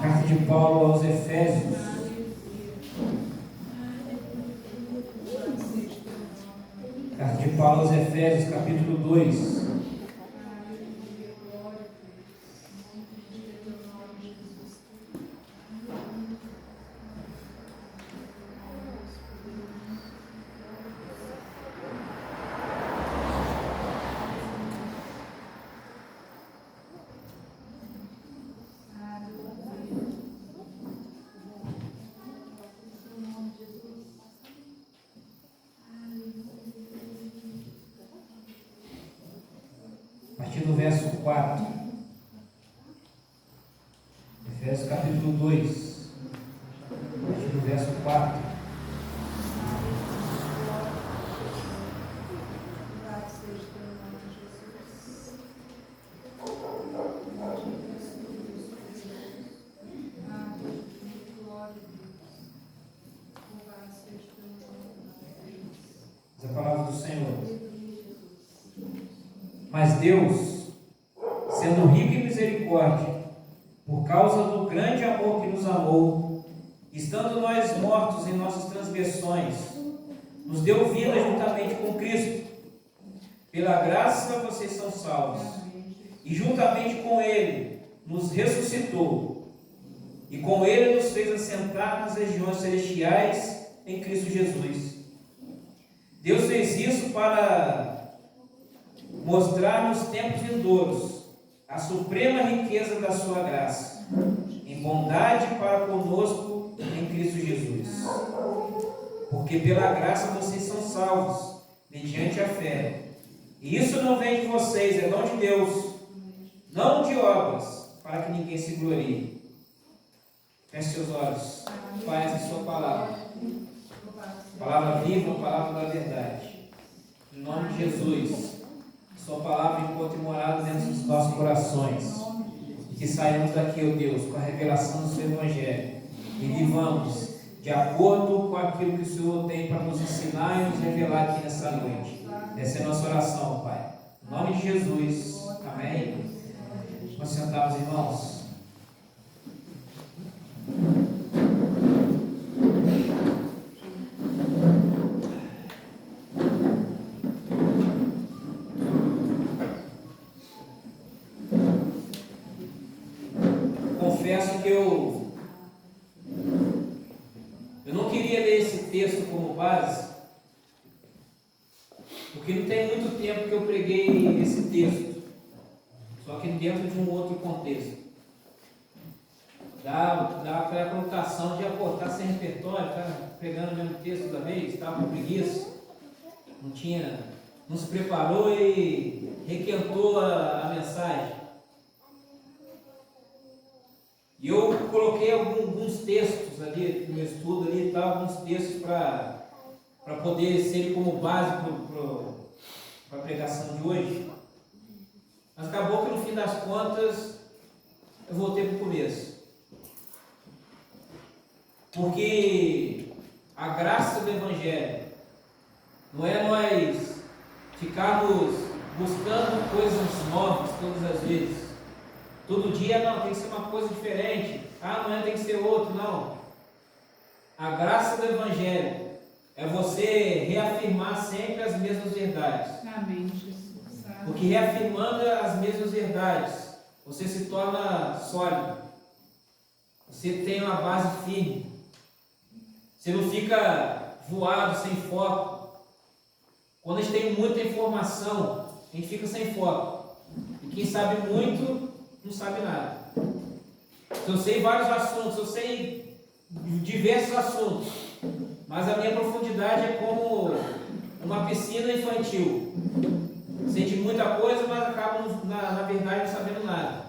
Carta de Paulo aos Efésios. Carta de Paulo aos Efésios, capítulo 2. A partir do verso 4. Efésios capítulo 2. A partir do verso 4. Diz a palavra do Senhor. Mas Deus, sendo rico em misericórdia, por causa do grande amor que nos amou, estando nós mortos em nossas transgressões, nos deu vida juntamente com Cristo. Pela graça vocês são salvos. E juntamente com Ele nos ressuscitou. E com Ele nos fez assentar nas regiões celestiais em Cristo Jesus. Deus fez isso para mostrar nos tempos vindouros a suprema riqueza da sua graça, em bondade para conosco em Cristo Jesus. Porque pela graça vocês são salvos, mediante a fé. E isso não vem de vocês, é dom de Deus, não de obras, para que ninguém se glorie. Feche seus olhos, faz a sua palavra. Palavra viva, palavra da verdade. Em nome de Jesus. Sua palavra encontre morada dentro dos nossos corações. E que saímos daqui, ó Deus, com a revelação do seu Evangelho. E vivamos de acordo com aquilo que o Senhor tem para nos ensinar e nos revelar aqui nessa noite. Essa é a nossa oração, Pai. Em nome de Jesus. Amém. Vamos sentar, irmãos. Confesso que eu não queria ler esse texto como base, porque não tem muito tempo que eu preguei esse texto, só que dentro de um outro contexto. Dá aquela conotação de aportar sem repertório, tá pregando o mesmo texto da vez, estava com preguiça, não se preparou e requentou a mensagem. E eu coloquei alguns textos ali no meu estudo ali e tal, alguns textos para poder ser como base para a pregação de hoje. Mas acabou que no fim das contas eu voltei para o começo. Porque a graça do Evangelho não é nós ficarmos buscando coisas novas todas as vezes. Todo dia não, tem que ser uma coisa diferente. Amanhã tem que ser outro, não. A graça do Evangelho é você reafirmar sempre as mesmas verdades. Amém, Jesus. Porque reafirmando as mesmas verdades, você se torna sólido. Você tem uma base firme. Você não fica voado, sem foco. Quando a gente tem muita informação, a gente fica sem foco. E quem sabe muito não sabe nada. Se eu sei vários assuntos, eu sei diversos assuntos, mas a minha profundidade é como uma piscina infantil. Sente muita coisa, mas acaba na verdade não sabendo nada.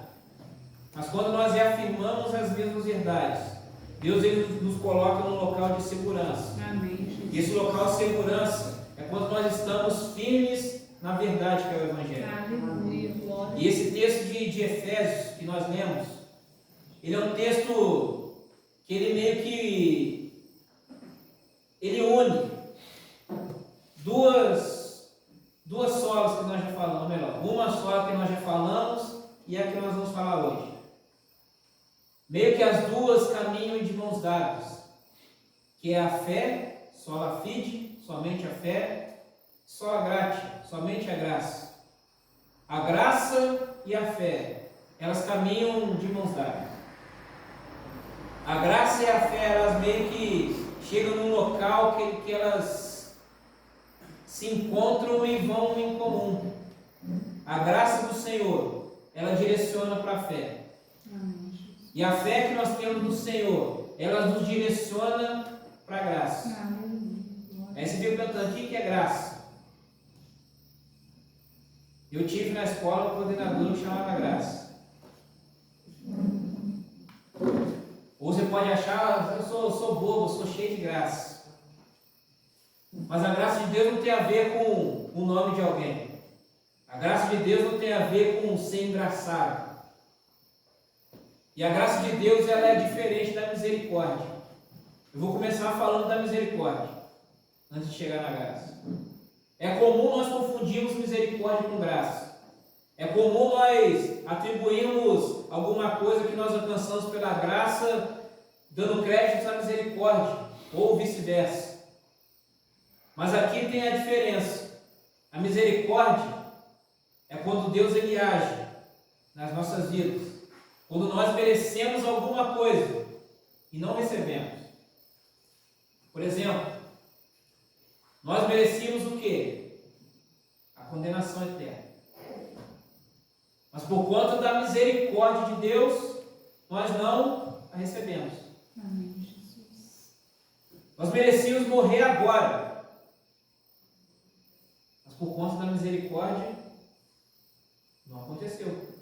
Mas quando nós reafirmamos as mesmas verdades, Deus ele nos coloca num local de segurança. Amém. E esse local de segurança é quando nós estamos firmes na verdade que é o Evangelho. Aleluia. E esse texto de Efésios que nós lemos, ele é um texto que ele meio que ele une duas solas que nós já falamos, ou melhor, uma sola que nós já falamos e a que nós vamos falar hoje. meio que as duas caminham de mãos dadas, que é a fé, sola fide, somente a fé, sola gratia, somente a graça. A graça e a fé, elas caminham de mãos dadas. A graça e a fé, elas meio que chegam num local que elas se encontram e vão em comum. A graça do Senhor, ela direciona para a fé. E a fé que nós temos no Senhor, ela nos direciona para a graça. Aí você fica perguntando, o que é graça? Eu tive na escola um coordenador que chamava Graça. Ou você pode achar, eu sou bobo, sou cheio de graça. Mas a graça de Deus não tem a ver com o nome de alguém. A graça de Deus não tem a ver com ser engraçado. E a graça de Deus, ela é diferente da misericórdia. Eu vou começar falando da misericórdia, antes de chegar na graça. É comum nós confundirmos misericórdia com graça. É comum nós atribuirmos alguma coisa que nós alcançamos pela graça, dando crédito à misericórdia, ou vice-versa. Mas aqui tem a diferença. A misericórdia é quando Deus ele age nas nossas vidas. Quando nós merecemos alguma coisa e não recebemos. Por exemplo, nós merecíamos o quê? A condenação eterna. Mas por conta da misericórdia de Deus, nós não a recebemos. Amém, Jesus. Nós merecíamos morrer agora. Mas por conta da misericórdia, não aconteceu.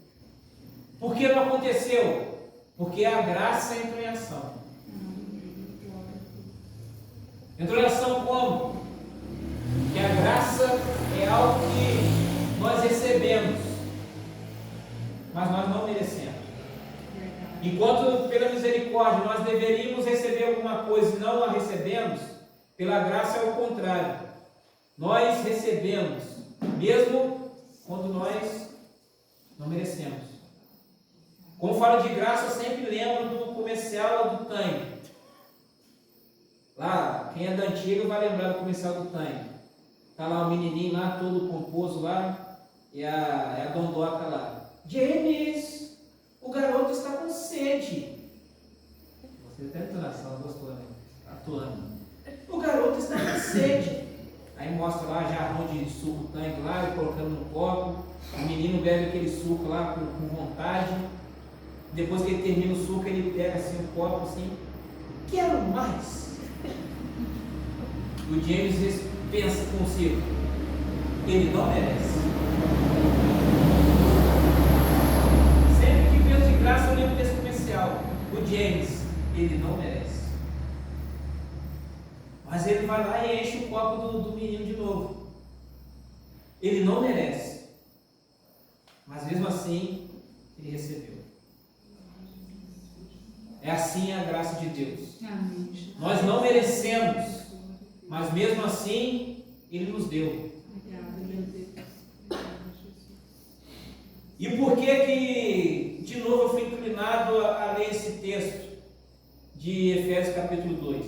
Por que não aconteceu? Porque a graça entrou em ação. Entrou em ação como? Que a graça é algo que nós recebemos, mas nós não merecemos. Enquanto pela misericórdia nós deveríamos receber alguma coisa e não a recebemos, pela graça é o contrário. Nós recebemos, mesmo quando nós não merecemos. Quando falo de graça, eu sempre lembro do comercial do Tang. Lá, quem é da antiga vai lembrar do comercial do Tang. Tá lá o menininho lá, todo pomposo lá, e a dondoca lá. James, o garoto está com sede. Você até a entonação gostou, né? Atuando. O garoto está com sede. Aí mostra lá jarrão de suco Tang lá, e colocando no copo. O menino bebe aquele suco lá com vontade. Depois que ele termina o suco, ele pega assim o copo assim, quero mais. O James pensa consigo, ele não merece. Sempre que penso de graça, eu lembro desse comercial. O James, ele não merece. Mas ele vai lá e enche o copo do menino de novo. Ele não merece. Mas mesmo assim, ele recebeu. É assim a graça de Deus. Amém. Nós não merecemos, mas mesmo assim, Ele nos deu. E por que, de novo, eu fui inclinado a ler esse texto de Efésios capítulo 2?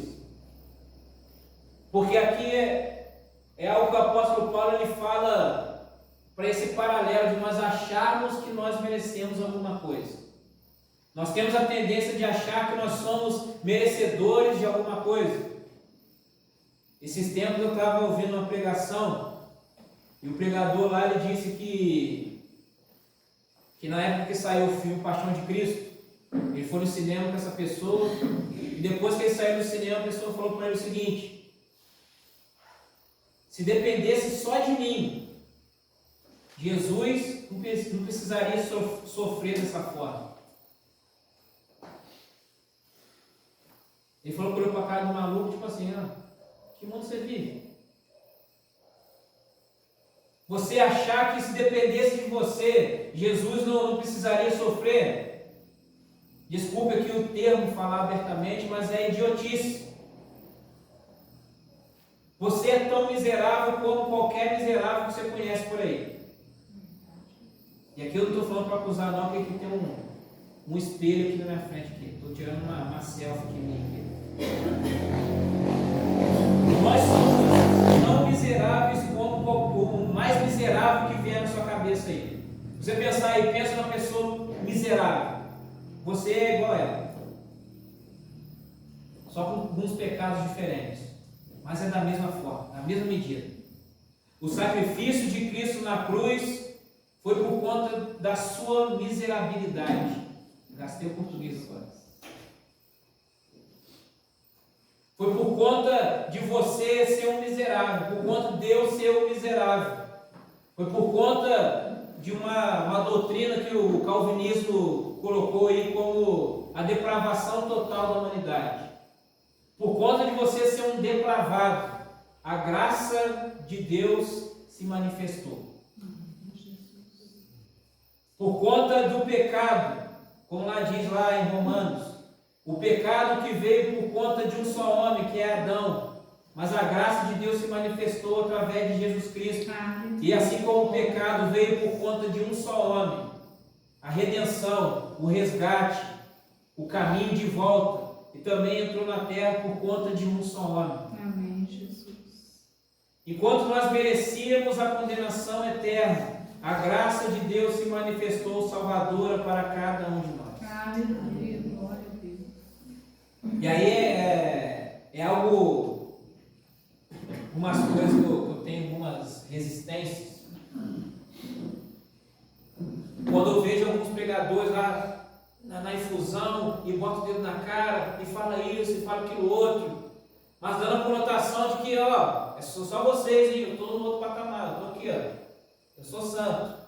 Porque aqui é algo que o apóstolo Paulo ele fala para esse paralelo de nós acharmos que nós merecemos alguma coisa. Nós temos a tendência de achar que nós somos merecedores de alguma coisa. Esses tempos eu estava ouvindo uma pregação e o pregador lá ele disse que na época que saiu o filme Paixão de Cristo, ele foi no cinema com essa pessoa e depois que ele saiu do cinema a pessoa falou para ele o seguinte: se dependesse só de mim, Jesus não precisaria sofrer dessa forma. Ele falou que olhou para a cara do maluco, tipo assim, que mundo você vive? Você achar que se dependesse de você, Jesus não precisaria sofrer? Desculpe aqui o termo falar abertamente, mas é idiotice. Você é tão miserável como qualquer miserável que você conhece por aí. E aqui eu não estou falando para acusar não, porque aqui tem um espelho aqui na minha frente. Estou tirando uma selfie aqui minha aqui. Nós somos tão miseráveis como o mais miserável que vier na sua cabeça aí. Você pensar aí, pensa numa pessoa miserável. Você é igual a ela. Só com alguns pecados diferentes. Mas é da mesma forma, da mesma medida. O sacrifício de Cristo na cruz foi por conta da sua miserabilidade. Gastei o português agora. Foi por conta de você ser um miserável, por conta de Deus ser um miserável. Foi por conta de uma doutrina que o calvinismo colocou aí como a depravação total da humanidade. Por conta de você ser um depravado, a graça de Deus se manifestou. Por conta do pecado, como lá diz lá em Romanos, o pecado que veio por conta de um só homem, que é Adão, mas a graça de Deus se manifestou através de Jesus Cristo. E assim como o pecado veio por conta de um só homem, a redenção, o resgate, o caminho de volta, e também entrou na terra por conta de um só homem. Amém, Jesus. Enquanto nós merecíamos a condenação eterna, a graça de Deus se manifestou salvadora para cada um de nós. Aleluia, glória a Deus. E aí é algo, algumas coisas que eu tenho algumas resistências. Quando eu vejo alguns pregadores lá na infusão e bota o dedo na cara e fala isso e fala aquilo outro, mas dando a conotação de que, ó, são só vocês, hein? Eu estou no outro patamar, eu estou aqui, ó. Eu sou santo.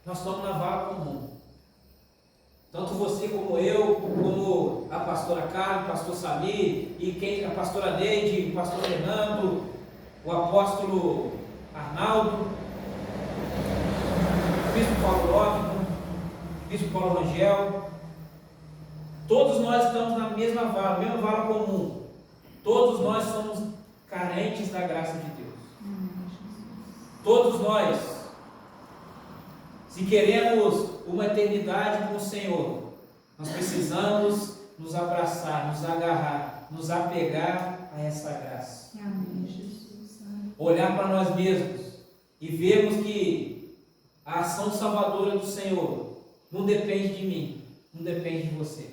Nós estamos na vara comum. Tanto você como eu, como a pastora Carla, o pastor Samir, e a pastora Neide, o pastor Fernando, o apóstolo Arnaldo, o bispo Paulo Lopes, o bispo Paulo Rangel. Todos nós estamos na mesma vara comum. Todos nós somos carentes da graça de Deus. Todos nós, se queremos uma eternidade com o Senhor, nós precisamos nos abraçar, nos agarrar, nos apegar a essa graça. Amém, Jesus. Olhar para nós mesmos e vermos que a ação salvadora do Senhor não depende de mim, não depende de você.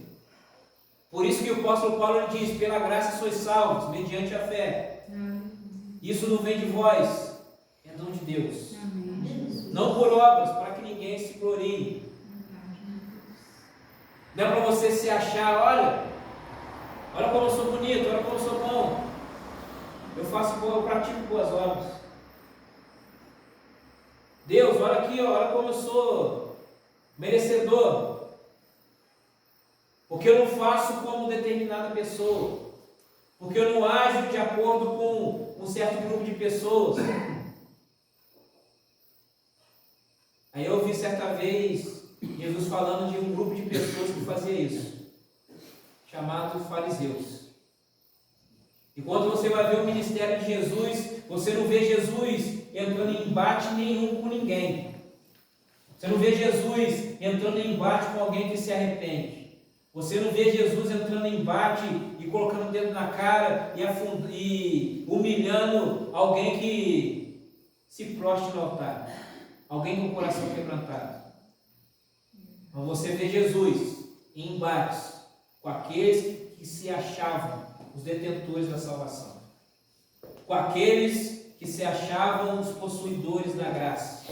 Por isso que o apóstolo Paulo diz: pela graça sois salvos, mediante a fé. Isso não vem de vós, é dom de Deus. Amém, Jesus. Não por obras, para que ninguém se glorie. Não é para você se achar, olha como eu sou bonito, olha como eu sou bom. Eu pratico boas obras. Deus, olha aqui, olha como eu sou merecedor. Porque eu não faço como determinada pessoa. Porque eu não ajo de acordo com um certo grupo de pessoas. Aí eu ouvi certa vez Jesus falando de um grupo de pessoas que fazia isso, chamado fariseus. E quando você vai ver o ministério de Jesus, você não vê Jesus entrando em embate nenhum com ninguém. Você não vê Jesus entrando em embate com alguém que se arrepende. Você não vê Jesus entrando em embate e colocando o dedo na cara e humilhando alguém que se prostre no altar. Alguém com o coração quebrantado. Mas você vê Jesus em embates com aqueles que se achavam os detentores da salvação. Com aqueles que se achavam os possuidores da graça.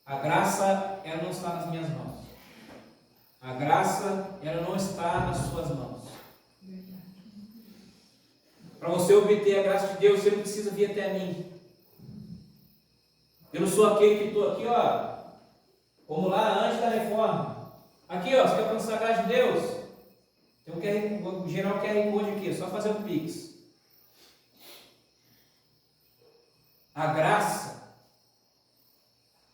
A graça, ela não está nas minhas mãos. A graça, ela não está nas suas mãos. Para você obter a graça de Deus, você não precisa vir até mim. Eu não sou aquele que estou aqui, como lá antes da reforma. Aqui, você quer alcançar a graça de Deus? Tem gerar o QR Code aqui, é só fazer um Pix. A graça,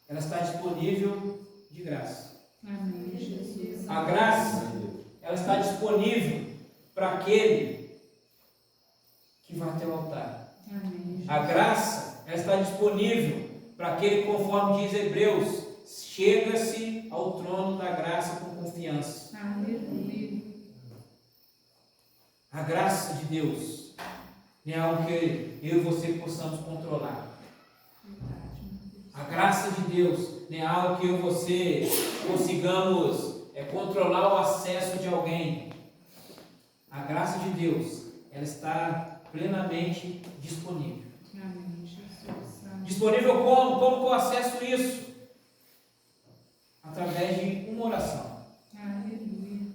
ela está disponível de graça. Amém, Jesus. A graça, ela está disponível para aquele que vai até o altar. Amém. A graça, ela está disponível para aquele, conforme diz Hebreus, chega-se ao trono da graça com confiança. Aleluia. A graça de Deus não é algo que eu e você possamos controlar. A graça de Deus não é algo que eu e você consigamos controlar o acesso de alguém. A graça de Deus, ela está plenamente disponível. Amém, Jesus. Amém. Disponível como? Como que eu acesso isso? Através de uma oração. Aleluia.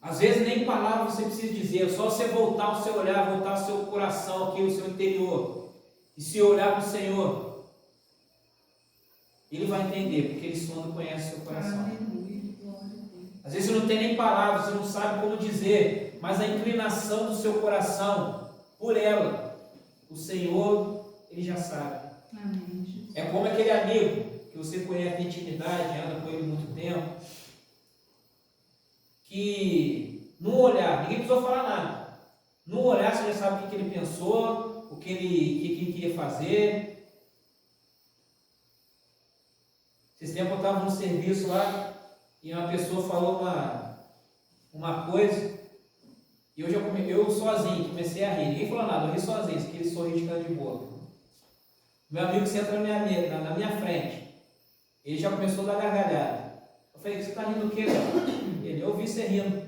Às vezes nem palavras você precisa dizer, é só você voltar o seu olhar, voltar o seu coração aqui, o seu interior, e se olhar para o Senhor, Ele vai entender, porque Ele sonda e conhece o seu coração. Aleluia. Glória a Deus. Às vezes você não tem nem palavras, você não sabe como dizer, mas a inclinação do seu coração por ela, o Senhor, Ele já sabe. Amém, Jesus. É como aquele amigo que você conhece de intimidade, anda com ele há muito tempo, que no olhar, ninguém precisou falar nada, no olhar você já sabe o que ele pensou, o que ele queria fazer. Esses tempos eu estava no serviço lá e uma pessoa falou uma coisa e eu sozinho comecei a rir, ninguém falou nada, eu ri sozinho, aquele sorriso de canto de boca. Meu amigo senta na minha frente, ele já começou a dar gargalhada. Eu falei, você está rindo do quê? Ele, eu ouvi você rindo.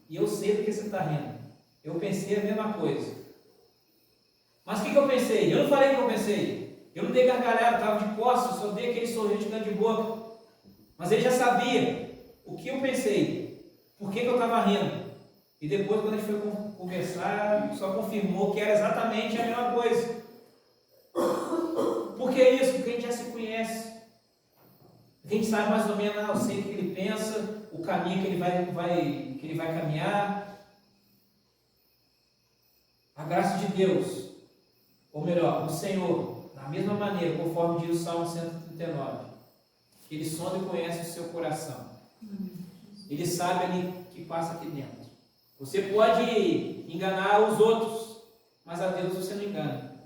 E eu sei do que você está rindo. Eu pensei a mesma coisa. Mas o que eu pensei? Eu não falei o que eu pensei. Eu não dei gargalhada, estava de costas, só dei aquele sorriso de canto de boca. Mas ele já sabia o que eu pensei, por que eu estava rindo. E depois, quando a gente foi conversar, só confirmou que era exatamente a mesma coisa. Por que isso? Porque a gente já se conhece. A gente sabe mais ou menos, eu sei o que ele pensa, o caminho que ele vai caminhar. A graça de Deus, ou melhor, o Senhor, da mesma maneira, conforme diz o Salmo 139, Ele sonda e conhece o seu coração. Ele sabe ali o que passa aqui dentro. Você pode enganar os outros, mas a Deus você não engana.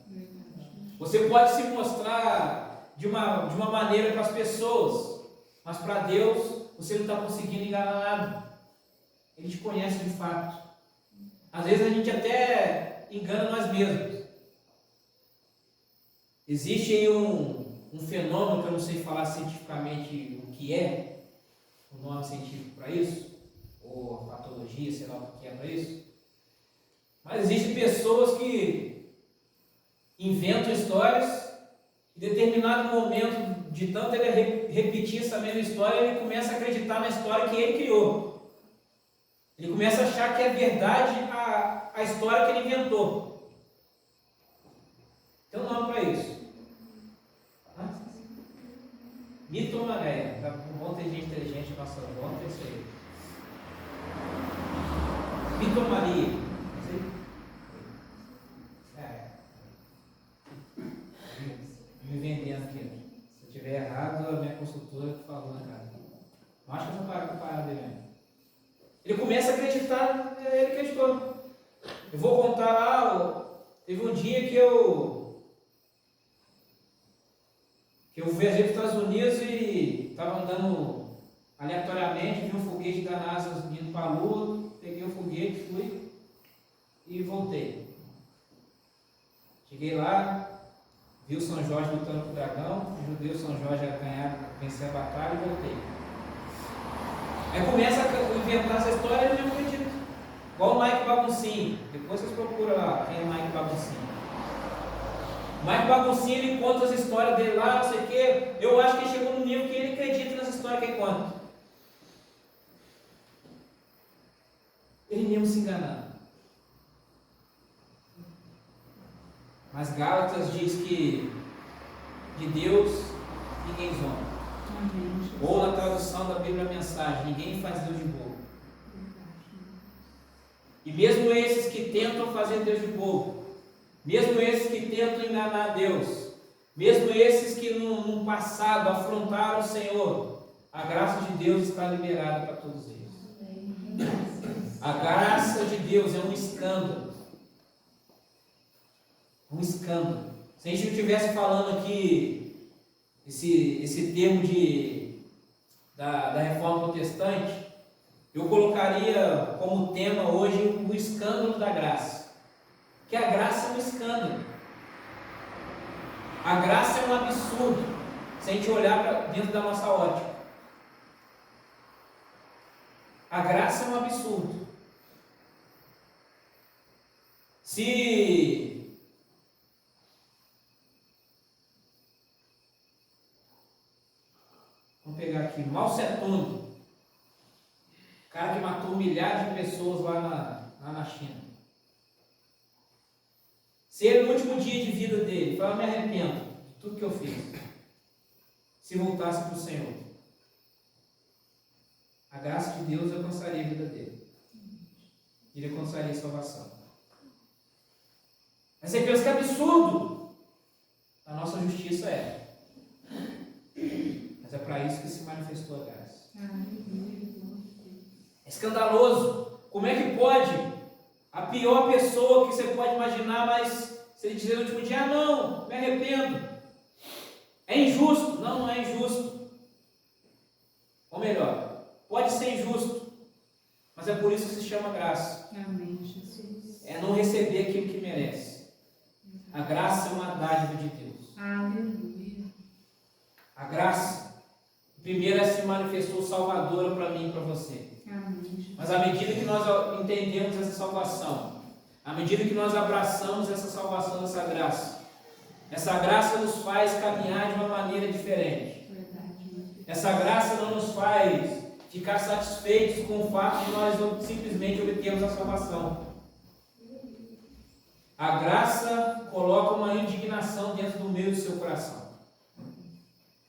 Você pode se mostrar de uma maneira para as pessoas, mas para Deus você não está conseguindo enganar nada. Ele te conhece de fato. Às vezes a gente até engana nós mesmos. Existe aí um fenômeno que eu não sei falar cientificamente o que é, o nome científico para isso, ou a patologia, sei lá o que é para isso. Mas existem pessoas que inventam histórias e em determinado momento, de tanto ele repetir essa mesma história, ele começa a acreditar na história que ele criou. Ele começa a achar que é verdade a história que ele inventou. Tem um nome para isso. Mitomanéia. Tá bom ter gente inteligente na nossa volta, é isso aí. Mitomaria. Me vendendo aqui. Se eu estiver errado, a minha consultora que falou na cara. Não acho que eu estou parado aí mesmo. Ele começa a acreditar, ele acreditou. Eu vou contar lá, teve um dia que eu viajei para os Estados Unidos e estava andando aleatoriamente, vi um foguete da NASA indo para a Lua, peguei o foguete, fui e voltei. Cheguei lá, vi o São Jorge lutando com o dragão, ajudei o São Jorge a vencer a batalha e voltei. Aí começa a inventar essa história e eu não acredito. Igual o Mike Baguncinho. Depois vocês procuram lá quem é o Mike Baguncinho. O Mike Baguncinho, ele conta as histórias dele lá, não sei o quê. Eu acho que ele chegou no nível que ele acredita nessa história que ele conta. Ele mesmo se enganando. Mas Gálatas diz que de Deus ninguém zomba. Ou na tradução da Bíblia a mensagem, ninguém faz Deus de bobo. E mesmo esses que tentam fazer Deus de bobo, mesmo esses que tentam enganar Deus, mesmo esses que no passado afrontaram o Senhor, a graça de Deus está liberada para todos eles. A graça de Deus é um escândalo. Um escândalo. Se a gente não estivesse falando aqui esse termo da reforma protestante, eu colocaria como tema hoje o escândalo da graça. Que a graça é um escândalo. A graça é um absurdo, se a gente olhar para dentro da nossa ótica. A graça é um absurdo. Vamos pegar aqui, Mao Tse-tung, o cara que matou milhares de pessoas lá na China. Se ele, no último dia de vida dele, falar, me arrependo de tudo que eu fiz, se voltasse para o Senhor, a graça de Deus alcançaria a vida dele. Ele alcançaria a salvação. Mas você pensa que é absurdo? A nossa justiça é. Mas é para isso que se manifestou a graça. É escandaloso. Como é que pode a pior pessoa que você pode imaginar, mas se ele dizer no último dia, não, me arrependo. É injusto. Não, não é injusto. Ou melhor, pode ser injusto, mas é por isso que se chama graça. Amém, Jesus. É não receber aquilo que merece. A graça é uma dádiva de Deus. Aleluia. A graça, primeiro, se manifestou salvadora para mim e para você. Amém. Mas à medida que nós entendemos essa salvação, à medida que nós abraçamos essa salvação, essa graça nos faz caminhar de uma maneira diferente. Verdade. Essa graça não nos faz ficar satisfeitos com o fato de nós simplesmente obtermos a salvação. A graça coloca uma indignação dentro do meu e do seu coração.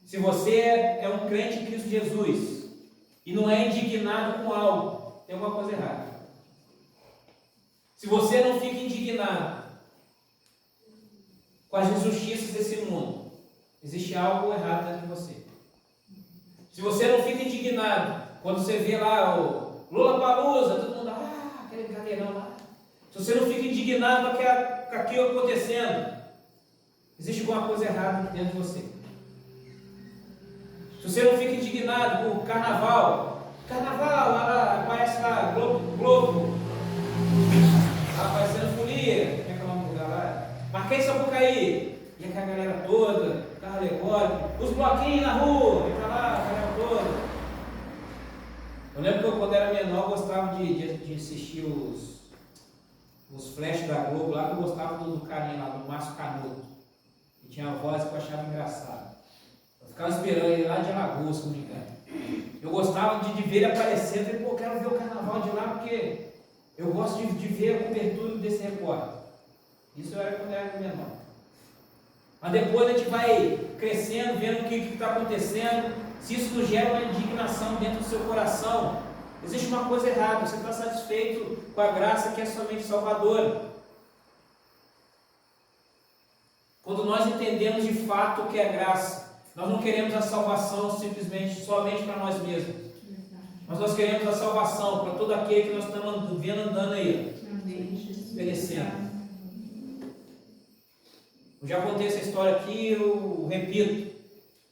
Se você é um crente em Cristo Jesus e não é indignado com algo, tem alguma coisa errada. Se você não fica indignado com as injustiças desse mundo, existe algo errado dentro de você. Se você não fica indignado quando você vê lá o Lollapalooza, todo mundo, aquele brincadeirão lá. Se você não fica indignado com aquilo acontecendo, existe alguma coisa errada dentro de você. Se você não fica indignado com o carnaval, lá aparece lá, Globo, lá aparecendo folia, como é que é o nome do lugar lá? Marquês de Sapucaí, e aquela galera toda, carro alegórico, os bloquinhos na rua, e tá lá, a galera toda. Eu lembro que eu, quando era menor, gostava de assistir os flashes da Globo lá, que eu gostava do carinha lá, do Márcio Canuto, que tinha a voz que eu achava engraçada. Eu ficava esperando ele lá de Alagoas, se não me engano. Eu gostava de ver ele aparecendo, e pô, quero ver o carnaval de lá, porque eu gosto de ver a cobertura desse repórter. Isso eu era quando eu era menor. Mas depois a gente vai crescendo, vendo o que está acontecendo. Se isso nos gera uma indignação dentro do seu coração, existe uma coisa errada. Você está satisfeito com a graça que é somente salvadora. Quando nós entendemos de fato o que é graça, nós não queremos a salvação simplesmente somente para nós mesmos. Mas nós queremos a salvação para todo aquele que nós estamos vendo andando aí, obedecendo. Eu já contei essa história aqui, eu repito,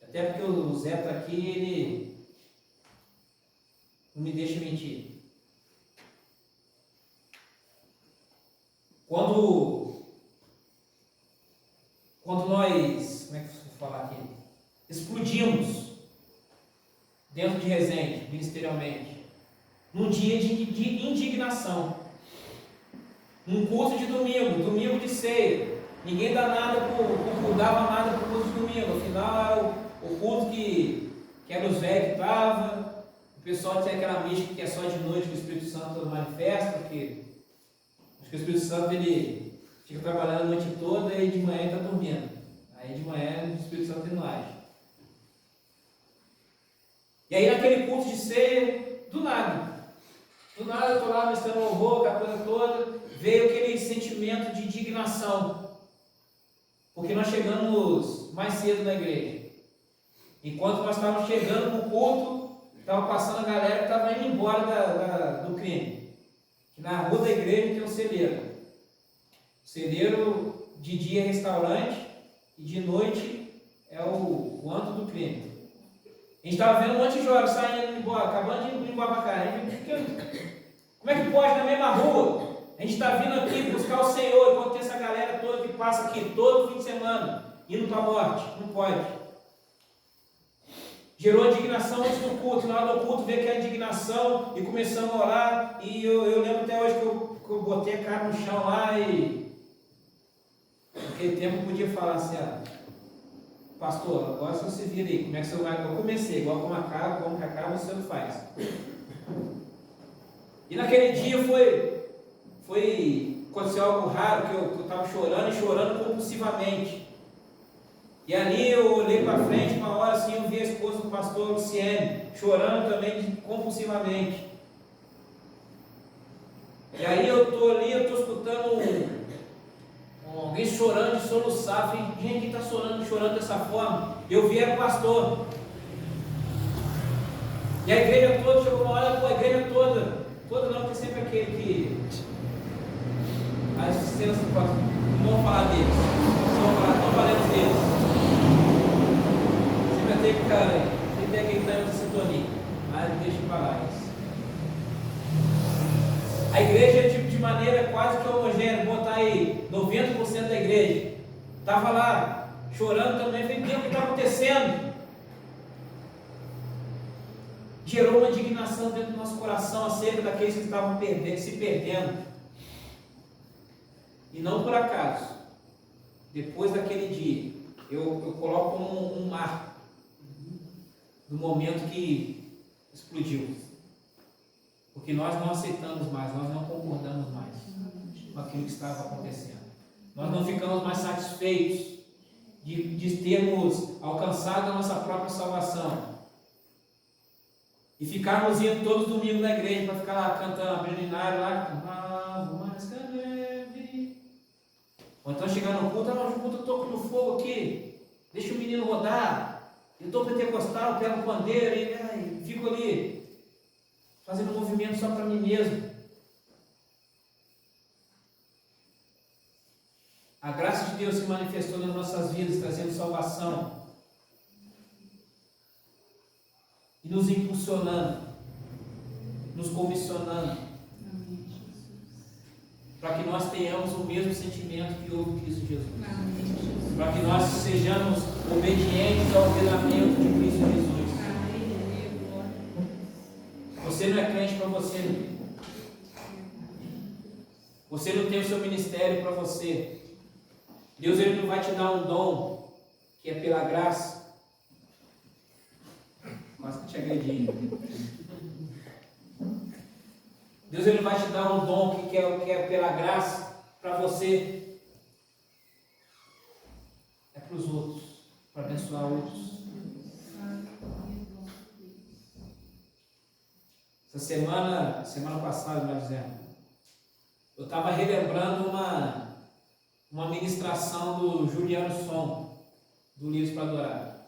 até porque o Zé está aqui, ele não me deixa mentir. Quando nós, como é que eu vou falar aqui? Explodimos dentro de Resende, ministerialmente, num dia de indignação, num culto de domingo de ceia. Ninguém dava nada para o culto de domingo. Afinal, era o culto que era os velhos que estavam. O pessoal tinha aquela mística que é só de noite que o Espírito Santo manifesta, porque acho que o Espírito Santo ele fica trabalhando a noite toda e de manhã ele está dormindo. Aí de manhã o Espírito Santo não age. E aí naquele culto de ceia, do nada eu estou lá ministrando louvor, aquela coisa toda, veio aquele sentimento de indignação. Porque nós chegamos mais cedo na igreja. Enquanto nós estávamos chegando no culto, estava passando a galera que estava indo embora do crime. Que na rua da igreja tem um celeiro. O celeiro de dia é restaurante e de noite é o antro do crime. A gente estava vendo um monte de jovens saindo embora, acabando de ir embora para cá. Como é que pode na mesma rua? A gente está vindo aqui buscar o Senhor, enquanto tem essa galera toda que passa aqui todo fim de semana, indo para a morte. Não pode. Gerou indignação antes do culto. Na hora do culto veio aquela indignação e começamos a orar. E eu lembro até hoje que eu botei a cara no chão lá e naquele tempo eu podia falar assim, pastor, agora você vira aí, como é que você vai? Eu comecei, igual como que acaba, você não faz. E naquele dia aconteceu algo raro, que eu estava chorando e chorando compulsivamente. E ali eu olhei para frente, uma hora assim, eu vi a esposa do pastor Luciene, chorando também compulsivamente. E aí eu estou ali, eu estou escutando alguém chorando de soluçar. Falei, gente, quem está chorando dessa forma? Eu vi era o pastor. E a igreja toda, chegou uma hora, a igreja toda não, porque sempre aquele que as cenas não vão falar deles, não falamos deles. Sempre tem que ficar, sempre tem aquele que está em outra sintonia, mas deixa eu falar isso. A igreja de maneira quase que homogênea, botar aí 90% da igreja, estava lá chorando também. Falei, Deus, o que está acontecendo? Gerou uma indignação dentro do nosso coração acerca daqueles que estavam se perdendo. E não por acaso, depois daquele dia, eu coloco um marco do momento que explodiu. Porque nós não aceitamos mais, nós não concordamos mais com aquilo que estava acontecendo. Nós não ficamos mais satisfeitos de termos alcançado a nossa própria salvação. E ficarmos indo todos os domingos na igreja para ficar lá cantando, abrindo inário lá, mais que leve. Ou então chegar no culto, no culto eu estou no fogo aqui, deixa o menino rodar, eu estou pentecostal, pego o pandeiro e fico ali, fazendo um movimento só para mim mesmo. A graça de Deus se manifestou nas nossas vidas, trazendo salvação. E nos impulsionando, nos comissionando, para que nós tenhamos o mesmo sentimento que houve em Cristo Jesus, para que nós sejamos obedientes ao ordenamento de Cristo Jesus. Você não é crente para você, você não tem o seu ministério para você. Deus ele não vai te dar um dom que é pela graça. Quase que te agredi. Deus ele vai te dar um dom que é pela graça para você. É para os outros, para abençoar outros. Essa semana passada, melhor dizendo, eu estava relembrando uma ministração do Juliano Som, do Livros para Adorar,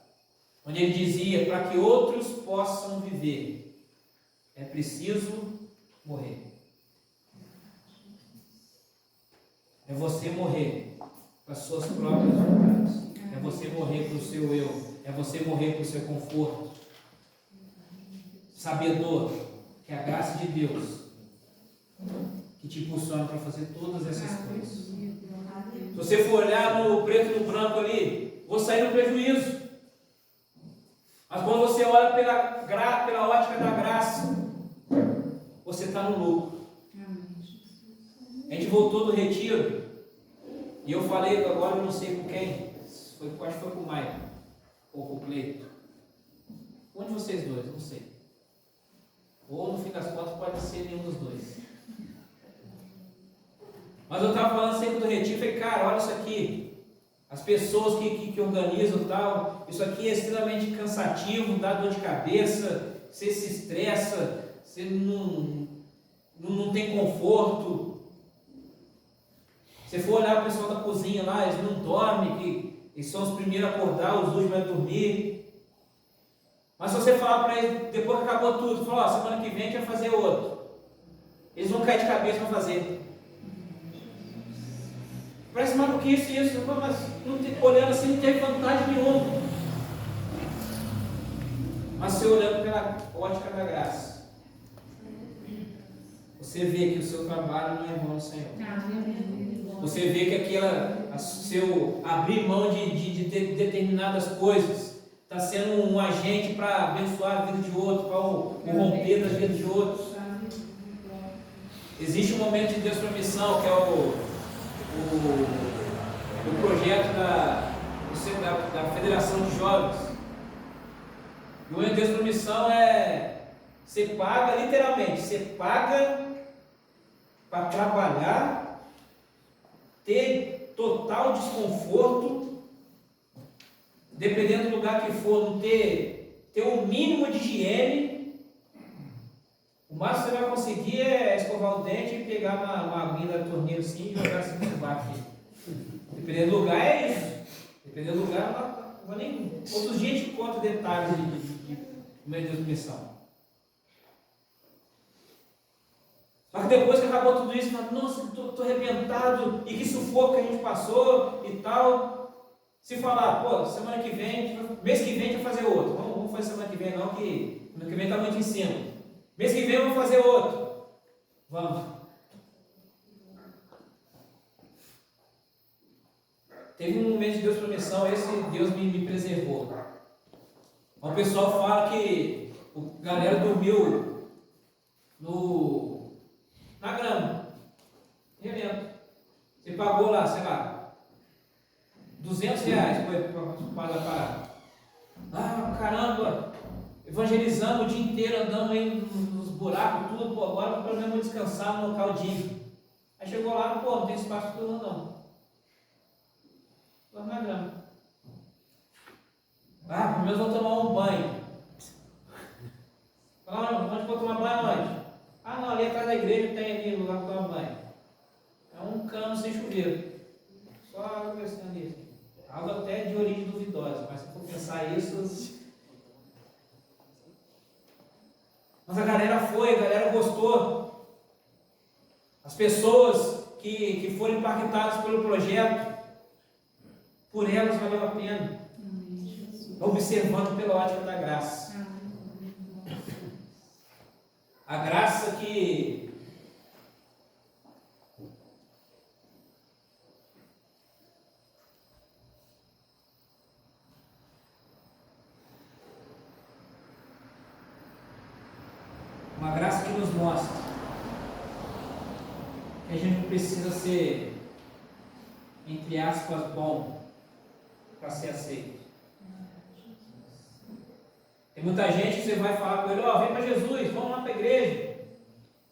onde ele dizia, para que outros possam viver, é preciso morrer. É você morrer para as suas próprias vontades. É você morrer para o seu eu. É você morrer para o seu conforto. Sabedor que é a graça de Deus que te impulsiona para fazer todas essas coisas. Se você for olhar no preto e no branco ali, vou sair no prejuízo. Mas quando você olha pela ótica da graça, você está no lucro. A gente voltou do retiro e eu falei, agora eu não sei com quem, acho que foi com o Maicon ou com o Cleito. Um de vocês dois, não sei. Ou no fim das contas pode ser nenhum dos dois. Mas eu estava falando sempre do retiro, falei, cara, olha isso aqui. As pessoas que organizam tal, isso aqui é extremamente cansativo, dá dor de cabeça, você se estressa, você não tem conforto. Se for olhar o pessoal da cozinha lá, eles não dormem, eles são os primeiros a acordar, os últimos a dormir. Mas se você falar para eles, depois que acabou tudo, falar, semana que vem a gente vai fazer outro, eles vão cair de cabeça para fazer. Parece mais do que isso, mas não tem, olhando assim não tem vantagem nenhuma. Mas você olhando pela ótica da graça, você vê que o seu trabalho não é vão no Senhor. Você vê que seu abrir mão de determinadas coisas está sendo um agente para abençoar a vida de outro, para romper das vidas de outros. Existe um momento de Deus para missão, que é o projeto da Federação de Jovens. E o momento de Deus para missão você paga, literalmente, você paga para trabalhar, ter total desconforto, dependendo do lugar que for, não ter o mínimo de higiene. O máximo que você vai conseguir é escovar o dente e pegar uma aguinha da torneira assim e jogar assim no bar aqui. Dependendo do lugar é isso. Dependendo do lugar, não vou nem. Outros dias a gente conta detalhes de meio de missão. Só que depois que acabou tudo isso, fala, nossa, estou arrebentado, e que sufoco que a gente passou e tal. Se falar, pô, semana que vem, mês que vem a gente vai fazer outro. Vamos fazer semana que vem não, que semana que vem está muito em cima. Mês que vem vamos fazer outro. Vamos. Teve um momento de Deus para missão, esse Deus me preservou. O pessoal fala que a galera dormiu na grama. Evento. Você pagou lá, sei lá, R$200 para parar. Ah, caramba! Evangelizando o dia inteiro, andando aí nos buracos, tudo, pô, agora pelo menos vou descansar no local digno. Aí chegou lá, pô, não tem espaço para turma não. Lá na grama. Ah, pelo menos vou tomar um banho. Fala, onde vou tomar banho onde? Ah não, ali atrás da igreja tem ali lugar para tomar banho. É um cano sem chuveiro. Só água descendo ali. Água até de origem duvidosa, mas se for pensar isso. Mas a galera gostou. As pessoas que foram impactadas pelo projeto, por elas valeu a pena. Observando pela ótica da graça. A graça que nos mostra que a gente não precisa ser, entre aspas, bom para ser aceito. Tem muita gente que você vai falar com ele, vem para Jesus, vamos lá para a igreja.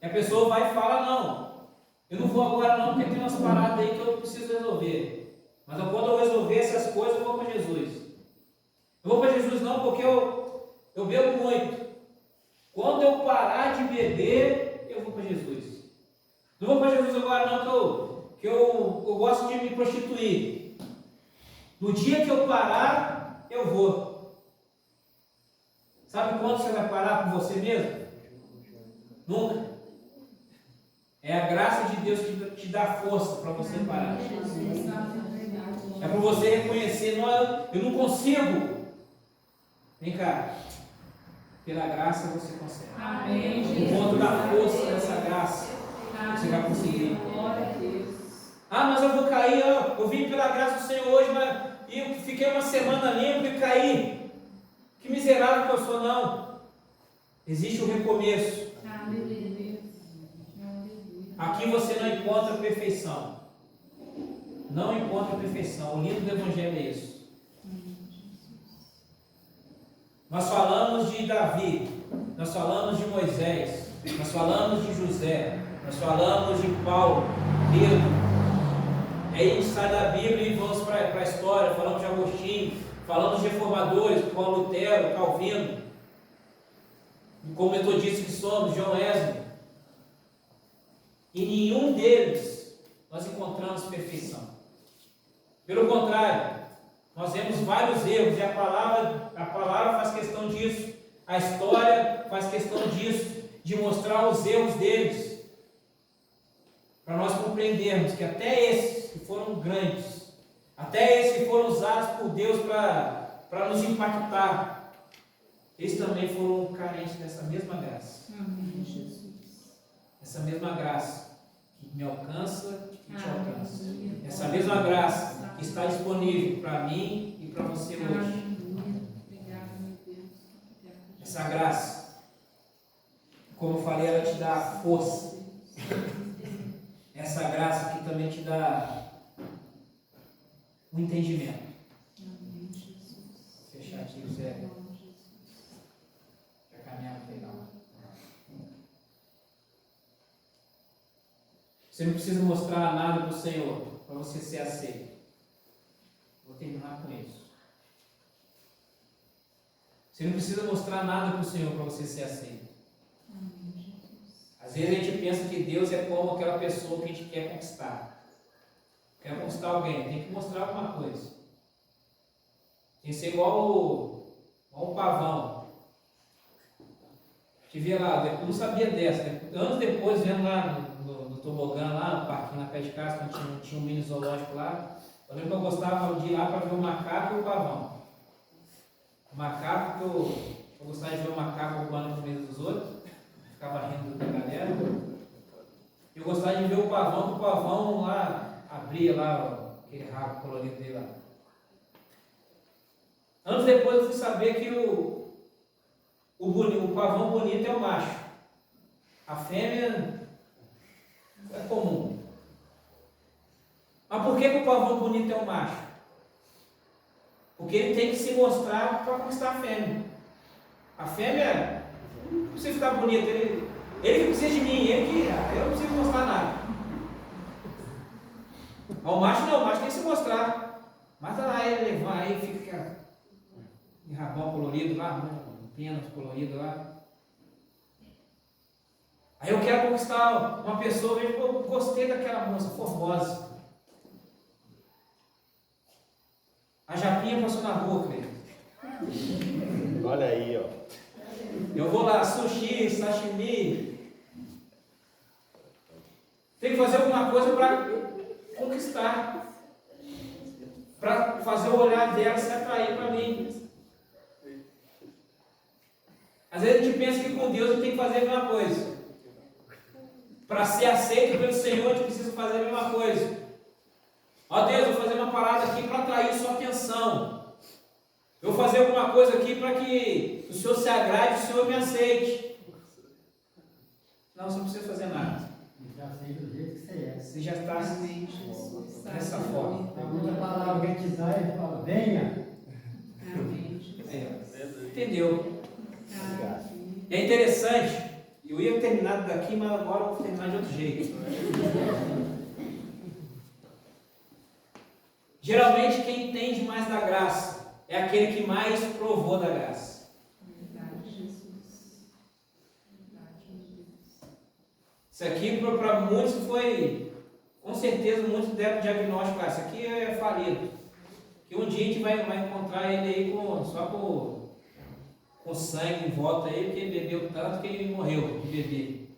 E a pessoa vai e fala, não, eu não vou agora não, porque tem umas paradas aí que eu preciso resolver. Mas quando eu resolver essas coisas, eu vou para Jesus. Eu vou para Jesus não, porque eu bebo muito. Quando eu parar de beber, eu vou para Jesus. Não vou para Jesus agora não, que eu gosto de me prostituir. No dia que eu parar, eu vou. Sabe quando você vai parar por você mesmo? Nunca. É a graça de Deus que te dá força para você parar. É para você reconhecer, não, eu não consigo. Vem cá. Pela graça você consegue. Amém. Por conta da força dessa graça, você vai conseguir. Ah, mas eu vou cair, eu vim pela graça do Senhor hoje, e eu fiquei uma semana limpo e caí. Que miserável que eu sou, não. Existe um recomeço. Aqui você não encontra perfeição. Não encontra perfeição. O lindo do Evangelho é isso. Nós falamos de Davi, nós falamos de Moisés, nós falamos de José, nós falamos de Paulo, Pedro. Aí a gente sai da Bíblia e vamos para a história, falamos de Agostinho, falamos de reformadores, como Lutero, Calvino, como metodistas que somos, John Wesley. E nenhum deles nós encontramos perfeição. Pelo contrário, nós vemos vários erros e a palavra faz questão disso. A história faz questão disso, de mostrar os erros deles. para nós compreendermos que até esses que foram grandes, até esses que foram usados por Deus para nos impactar, eles também foram carentes dessa mesma graça. Amém, Jesus. Essa mesma graça que me alcança e te alcança. Aleluia. Essa mesma graça que está disponível para mim e para você hoje. Aleluia. Obrigada, meu Deus. Essa graça, como eu falei, ela te dá força. Essa graça que também te dá o entendimento. Amém, Jesus. Vou fechar aqui, Zé. Já caminhar no final. Você não precisa mostrar nada para o Senhor para você ser aceito. Vou terminar com isso. Você não precisa mostrar nada para o Senhor para você ser aceito. Amém, Jesus. Às vezes a gente pensa que Deus é como aquela pessoa que a gente quer conquistar. Quer conquistar alguém, tem que mostrar alguma coisa. Tem que ser igual um pavão. Te via lá, eu não sabia dessa. Anos depois, vendo lá no tobogã, lá no parquinho na pé de casa, quando tinha um mini zoológico lá, eu lembro que eu gostava de ir lá para ver o macaco e o pavão. O macaco, que eu gostava de ver o macaco roubando a comida dos outros, ficava rindo da galera. Eu gostava de ver o pavão, que o pavão lá abria lá aquele rabo colorido dele lá. Anos depois eu fui saber que o pavão bonito é o macho. A fêmea é comum. Mas por que o pavão bonito é o macho? Porque ele tem que se mostrar para conquistar a fêmea. A fêmea não precisa ficar bonita, ele que precisa de mim, eu não preciso mostrar nada. O macho não, o macho tem que se mostrar. Mas lá ele levanta, aí fica em rabão colorido lá, penas colorido lá. Aí eu quero conquistar uma pessoa, eu gostei daquela moça formosa. A Japinha passou na rua, creio. Olha aí, ó. Eu vou lá, sushi, sashimi. Tem que fazer alguma coisa para conquistar. Para fazer o olhar dela se atrair para mim. Às vezes a gente pensa que com Deus a gente tem que fazer a mesma coisa. Para ser aceito pelo Senhor, a gente precisa fazer a mesma coisa. Ó Deus, eu vou fazer uma parada aqui para atrair sua atenção. Eu vou fazer alguma coisa aqui para que o Senhor se agrade, o Senhor me aceite. Não, você não precisa fazer nada. Já sei do jeito que você é. Você já está Amém, Jesus. dessa forma. A outra palavra que a gente dá, ele fala, venha. Amém, Jesus. Entendeu? Aleluia. É interessante. Eu ia terminar daqui, mas agora eu vou terminar de outro jeito. Geralmente quem entende mais da graça é aquele que mais provou da graça. Verdade, Jesus. Verdade, Jesus. Isso aqui para muitos foi, com certeza muitos deram o diagnóstico, isso aqui é falido. Que um dia a gente vai encontrar ele aí só com sangue em volta aí, porque ele bebeu tanto que ele morreu de beber.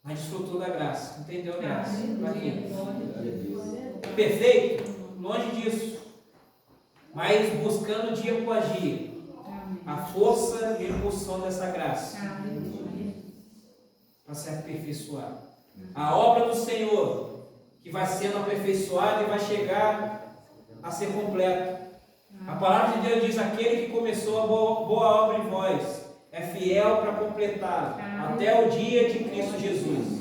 Mas desfrutou da graça, entendeu a graça? Para quê? Perfeito? Longe disso. Mas buscando dia após dia a força e a impulsão dessa graça para se aperfeiçoar. A obra do Senhor que vai sendo aperfeiçoada e vai chegar a ser completa. A palavra de Deus diz: aquele que começou a boa obra em vós é fiel para completá-la até o dia de Cristo Jesus.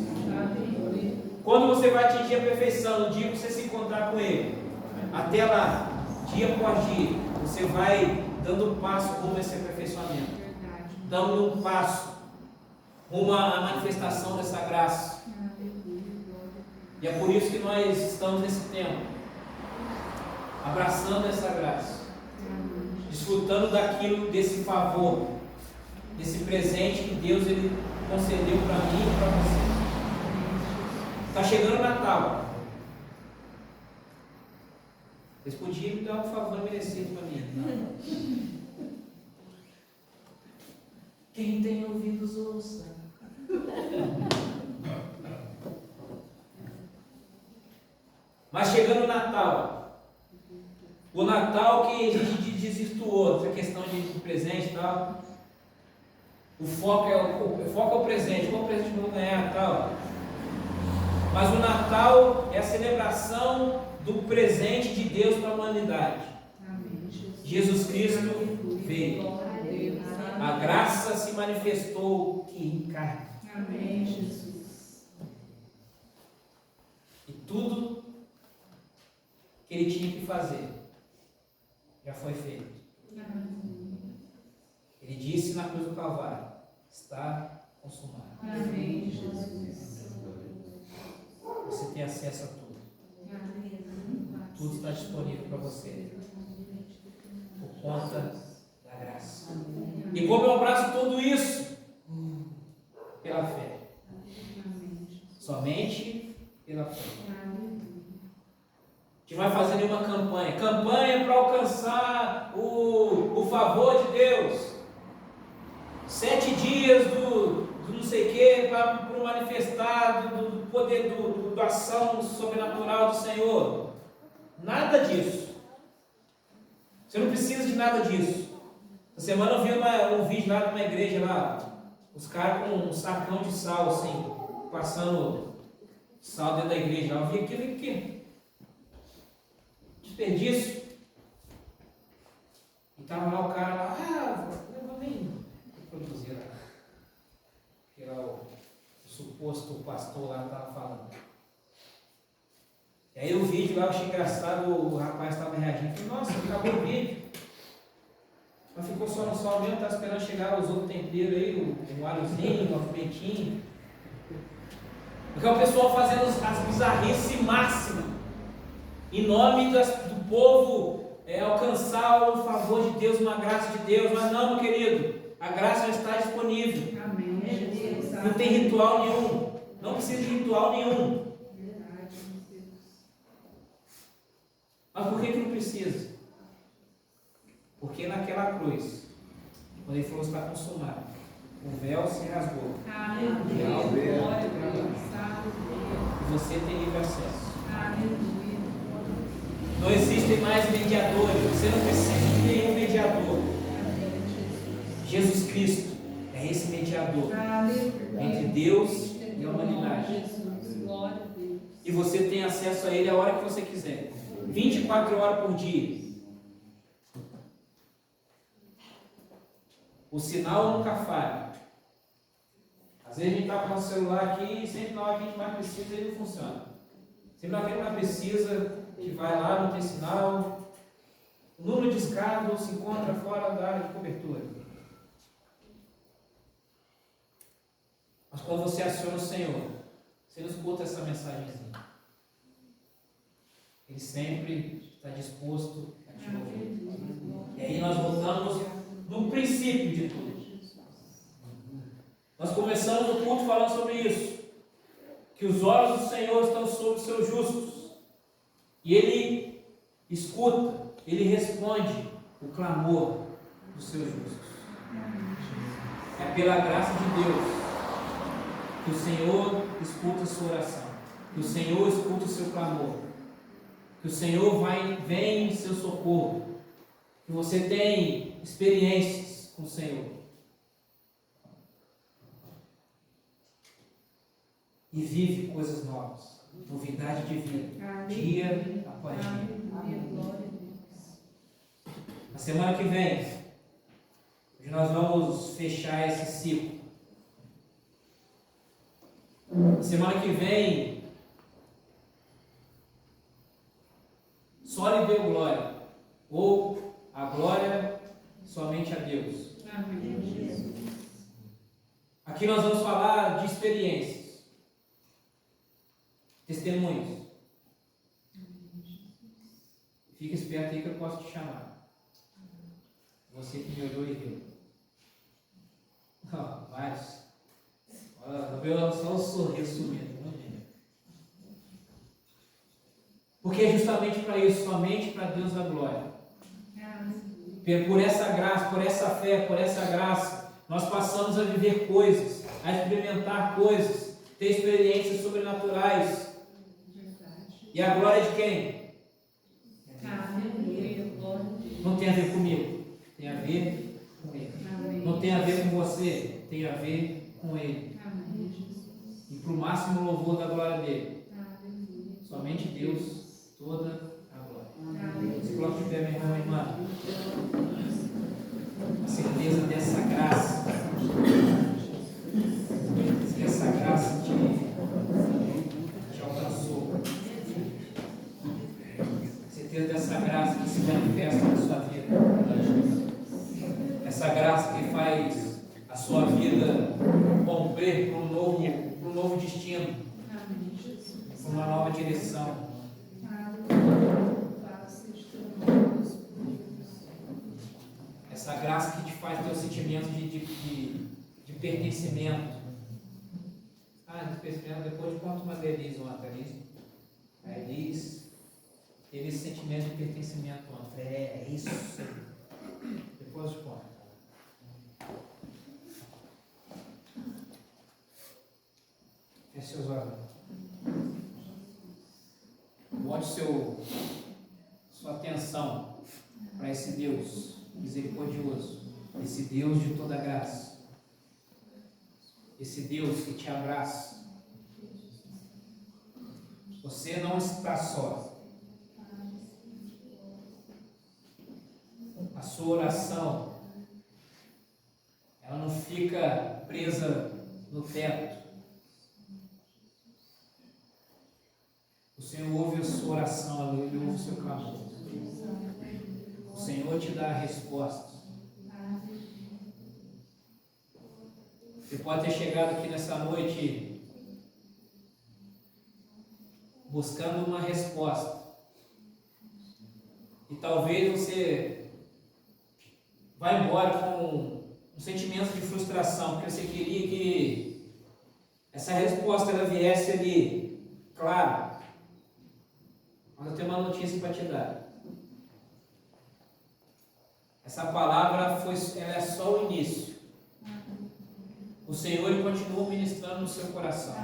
Quando você vai atingir a perfeição, no dia que você se encontrar com Ele, até lá, dia após dia, você vai dando um passo rumo a esse aperfeiçoamento, dando um passo rumo à manifestação dessa graça. E é por isso que nós estamos nesse tempo, abraçando essa graça, desfrutando daquilo, desse favor, desse presente que Deus ele concedeu para mim e para você. Está chegando o Natal. Vocês podiam me dar um favor merecido para mim. Não. Quem tem ouvidos ouça. chegando o Natal. O Natal que a gente desvirtuou, essa questão de presente e tal. O foco é o presente. Qual presente que eu vou ganhar e tal? Mas o Natal é a celebração do presente de Deus para a humanidade. Amém. Jesus Cristo veio. Glória a Deus. A graça se manifestou em carne. Amém, Jesus. E tudo que ele tinha que fazer já foi feito. Ele disse na cruz do Calvário: está consumado. Amém, Jesus. Você tem acesso a tudo. Tudo está disponível para você por conta da graça. E como eu abraço tudo isso? Pela fé. Somente pela fé. A gente vai fazer nenhuma campanha. Campanha para alcançar o favor de Deus. 7 dias do não sei o que, para manifestar do poder da ação sobrenatural do Senhor. Nada disso. Você não precisa de nada disso. Essa semana eu vi um vídeo lá de uma igreja lá, os caras com um sacão de sal assim, passando sal dentro da igreja. Eu vi aquilo e que desperdício. E estava lá o cara lá, eu vou nem produzir lá. Que era o suposto pastor lá estava falando. E aí o vídeo lá, eu achei engraçado, o rapaz estava reagindo. Falei, nossa, acabou o vídeo. Mas ficou só no sal mesmo, está esperando chegar os outros temperos aí, um alhozinho, um alfinetinho. Porque o pessoal fazendo as bizarrices máximas, em nome do povo alcançar o favor de Deus, uma graça de Deus. Mas não, meu querido, a graça já está disponível. Amém, Jesus. Não tem ritual nenhum. Não precisa de ritual nenhum. Mas por que não precisa? Porque naquela cruz, quando ele falou está consumado, o véu se rasgou. Aleluia. Glória a Deus. E você tem livre acesso. Aleluia. Não existem mais mediadores. Você não precisa de nenhum mediador. Jesus Cristo é esse mediador entre Deus e a humanidade. Glória a Deus. E você tem acesso a Ele a hora que você quiser. 24 horas por dia. O sinal nunca falha. Às vezes a gente está com o nosso celular aqui e sempre na hora que a gente mais precisa ele não funciona. Sempre na hora que a gente mais precisa, que vai lá, não tem sinal. O número de escada se encontra fora da área de cobertura. Mas quando você aciona o Senhor, você não escuta essa mensagenzinha. Ele sempre está disposto a te ouvir. E aí nós voltamos no princípio de tudo. Nós começamos o culto falando sobre isso. Que os olhos do Senhor estão sobre os seus justos. E Ele escuta, Ele responde o clamor dos seus justos. É pela graça de Deus que o Senhor escuta a sua oração. Que o Senhor escuta o seu clamor. Que o Senhor vem em seu socorro. Que você tem experiências com o Senhor. E vive coisas novas. Novidade de vida. Dia após dia. Na semana que vem, hoje nós vamos fechar esse ciclo. Na semana que vem, só lhe deu glória, ou a glória somente a Deus. Amém, Jesus. Aqui nós vamos falar de experiências, testemunhos. Fica esperto aí que eu posso te chamar. Você que me olhou e viu. Vários. Não veio só um sorriso sumindo. Porque é justamente para isso, somente para Deus a glória. Por essa graça, por essa fé, por essa graça, nós passamos a viver coisas, a experimentar coisas, ter experiências sobrenaturais. E a glória de quem? Aleluia, glória a Deus. Não tem a ver comigo, tem a ver com Ele. Amém. Não tem a ver com você, tem a ver com Ele. Amém, Jesus. E para o máximo louvor da glória dele. Aleluia. Somente Deus, toda a glória. Aleluia. Se coloque de pé, meu irmão e irmã. A certeza dessa graça. Que essa graça te alcançou. A certeza dessa graça que se manifesta na sua vida. Essa graça que faz a sua vida romper para um novo destino, Amém, Jesus. para uma nova direção. Essa graça que te faz ter o sentimento de pertencimento. De pertencimento, depois eu conto uma da Elis ontem, a Elis teve esse sentimento de pertencimento ontem. É isso. Depois eu conto. Feche seus olhos. Bote sua atenção para esse Deus misericordioso, esse Deus de toda graça, esse Deus que te abraça. Você não está só. A sua oração, ela não fica presa no teto. O Senhor ouve a sua oração, Ele ouve o seu clamor. O Senhor te dá a resposta. Você pode ter chegado aqui nessa noite buscando uma resposta. E talvez você vá embora com um sentimento de frustração, porque você queria que essa resposta ela viesse ali, claro. Mas eu tenho uma notícia para te dar. Essa palavra ela é só o início. O Senhor ele continua ministrando no seu coração.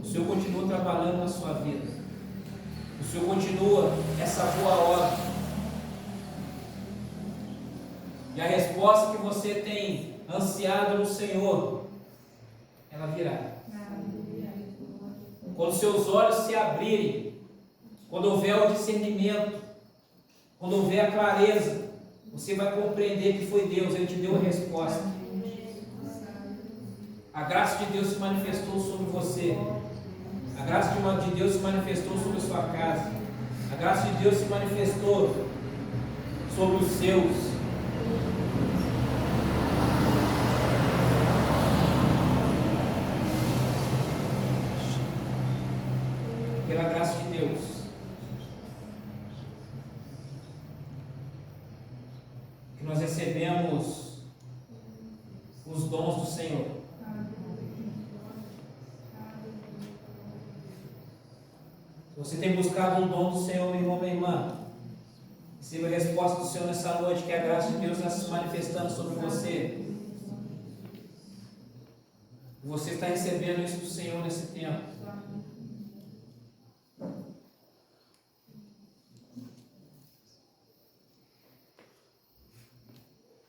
O Senhor continua trabalhando na sua vida. O Senhor continua essa boa obra. E a resposta que você tem ansiado no Senhor, ela virá. Quando seus olhos se abrirem, quando houver o discernimento, quando houver a clareza, você vai compreender que foi Deus, Ele te deu a resposta. A graça de Deus se manifestou sobre você. A graça de Deus se manifestou sobre a sua casa. A graça de Deus se manifestou sobre os seus. Pela graça de Deus. Que nós recebemos os dons do Senhor. Você tem buscado um dom do Senhor, meu irmão, minha irmã. Receba a resposta do Senhor nessa noite, que a graça de Deus está se manifestando sobre você. Você está recebendo isso do Senhor nesse tempo.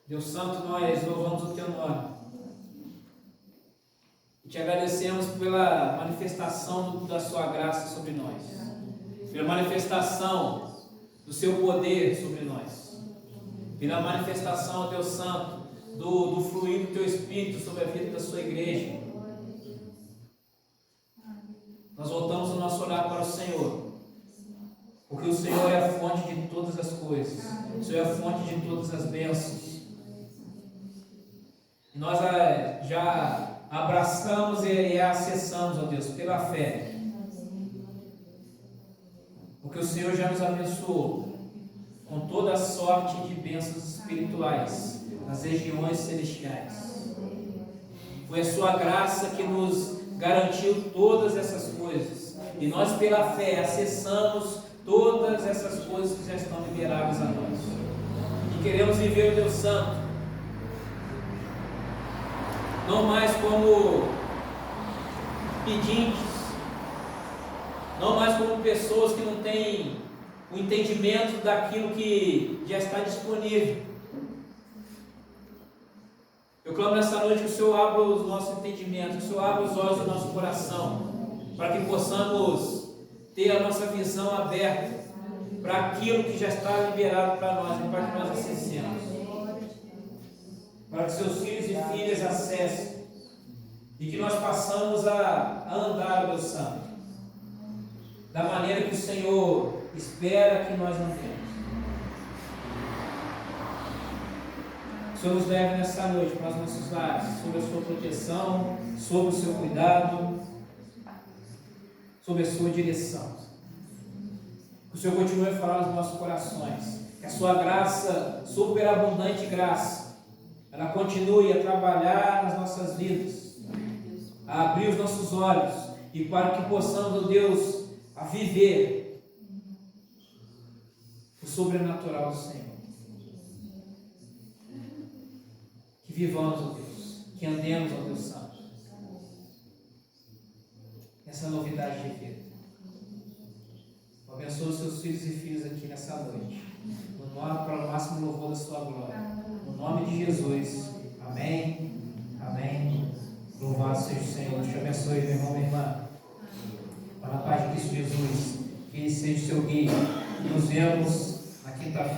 Deus Santo, nós louvamos o Teu nome. E te agradecemos pela manifestação da Sua graça sobre nós. Pela manifestação do Seu poder sobre nós. Pela manifestação, Deus Santo, do fluir do Teu Espírito sobre a vida da Sua igreja. Nós voltamos o nosso olhar para o Senhor. Porque o Senhor é a fonte de todas as coisas. O Senhor é a fonte de todas as bênçãos. E nós já abraçamos e acessamos, ó Deus, pela fé. Porque o Senhor já nos abençoou com toda a sorte de bênçãos espirituais nas regiões celestiais. Foi a Sua graça que nos garantiu todas essas coisas. E nós, pela fé, acessamos todas essas coisas que já estão liberadas a nós. E queremos viver o Deus Santo. Não mais como pedintes, não mais como pessoas que não têm o entendimento daquilo que já está disponível. Eu clamo nessa noite que o Senhor abra os nossos entendimentos, que o Senhor abra os olhos do nosso coração, para que possamos ter a nossa visão aberta para aquilo que já está liberado para nós, e para que nós acessemos, para que seus filhos e filhas acessem, e que nós passamos a andar, meu Santo, da maneira que o Senhor espera que nós andemos. O Senhor nos leve nessa noite para os nossos lares, sob a sua proteção, sob o seu cuidado, sob a sua direção. Que o Senhor continue a falar nos nossos corações, que a sua graça, superabundante graça, ela continue a trabalhar nas nossas vidas, a abrir os nossos olhos, e para que possamos, ó Deus, a viver o sobrenatural do Senhor. Que vivamos, ó Deus, que andemos, ó Deus Santo, nessa novidade de vida. Abençoa os seus filhos e filhas aqui nessa noite, no nome, para o máximo louvor da sua glória, no nome de Jesus, amém, amém. Louvado seja o Senhor. Deus te abençoe, meu irmão, minha irmã, para a paz de Cristo Jesus, que Ele seja o seu guia. Nos vemos na quinta-feira.